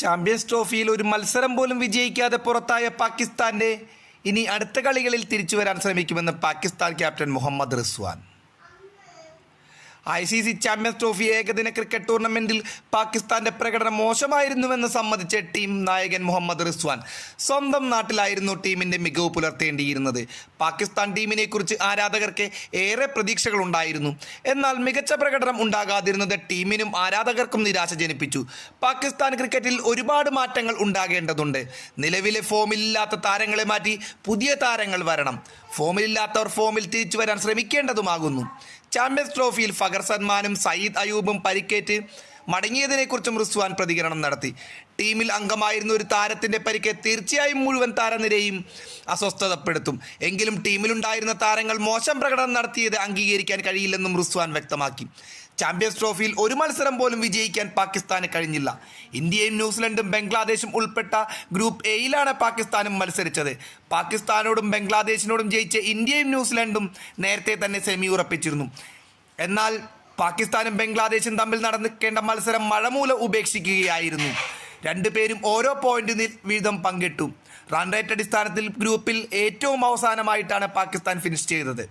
Champions ട്രോഫിയിൽ ഒരു മത്സരം പോലും വിജയിക്കാതെ പുറത്തായ പാകിസ്ഥാന്റെ ഇനി അടുത്ത കളികളിൽ തിരിച്ചു വരാൻ ശ്രമിക്കുമെന്ന് Pakistan captain Muhammad Rizwan. ICC champions trophy ഏകദിന ക്രിക്കറ്റ് ടൂർണമെന്റിൽ പാകിസ്ഥാന്റെ പ്രകടനം മോശമായിരുന്നുവെന്ന് സമ്മതിച്ച ടീം നായകൻ മുഹമ്മദ് റിസ്വാൻ സ്വന്തം നാട്ടിലായിരുന്നു ടീമിന്റെ മികവ് പുലർത്തേണ്ടിയിരുന്നത്. പാകിസ്ഥാൻ ടീമിനെ കുറിച്ച് ആരാധകർക്ക് ഏറെ പ്രതീക്ഷകളുണ്ടായിരുന്നു. എന്നാൽ മികച്ച പ്രകടനം ഉണ്ടാകാതിരുന്നത് ടീമിനും ആരാധകർക്കും നിരാശ ജനിപ്പിച്ചു. പാകിസ്ഥാൻ ക്രിക്കറ്റിൽ ഒരുപാട് മാറ്റങ്ങൾ ഉണ്ടാകേണ്ടതുണ്ട്. നിലവിലെ ഫോമിലില്ലാത്ത താരങ്ങളെ മാറ്റി പുതിയ താരങ്ങൾ വരണം. ഫോമിലില്ലാത്തവർ ഫോമിൽ തിരിച്ചു വരാൻ ശ്രമിക്കേണ്ടതുമാകുന്നു. ചാമ്പ്യൻസ് ട്രോഫിയിൽ ഫഖർ സൽമാനും സയ്യിദ് അയൂബും പരിക്കേറ്റ് മടങ്ങിയതിനെക്കുറിച്ചും റിസ്വാൻ പ്രതികരണം നടത്തി. ടീമിൽ അംഗമായിരുന്ന ഒരു താരത്തിൻ്റെ പരിക്ക് തീർച്ചയായും മുഴുവൻ താരനിരയും അസ്വസ്ഥതപ്പെടുത്തും. എങ്കിലും ടീമിലുണ്ടായിരുന്ന താരങ്ങൾ മോശം പ്രകടനം നടത്തിയത് അംഗീകരിക്കാൻ കഴിയില്ലെന്നും റിസ്വാൻ വ്യക്തമാക്കി. ചാമ്പ്യൻസ് ട്രോഫിയിൽ ഒരു മത്സരം പോലും വിജയിക്കാൻ പാകിസ്ഥാന് കഴിഞ്ഞില്ല. ഇന്ത്യയും ന്യൂസിലൻഡും ബംഗ്ലാദേശും ഉൾപ്പെട്ട ഗ്രൂപ്പ് എയിലാണ് പാകിസ്ഥാനും മത്സരിച്ചത്. പാകിസ്ഥാനോടും ബംഗ്ലാദേശിനോടും ജയിച്ച ഇന്ത്യയും ന്യൂസിലൻഡും നേരത്തെ തന്നെ സെമി ഉറപ്പിച്ചിരുന്നു. എന്നാൽ പാകിസ്ഥാനും ബംഗ്ലാദേശും തമ്മിൽ നടന്നിക്കേണ്ട മത്സരം മഴ മൂലം ഉപേക്ഷിക്കുകയായിരുന്നു. രണ്ടുപേരും ഓരോ പോയിന്റ് വീതം പങ്കിട്ടു. റൺ റേറ്റ് അടിസ്ഥാനത്തിൽ ഗ്രൂപ്പിൽ ഏറ്റവും അവസാനമായിട്ടാണ് പാകിസ്ഥാൻ ഫിനിഷ് ചെയ്തത്.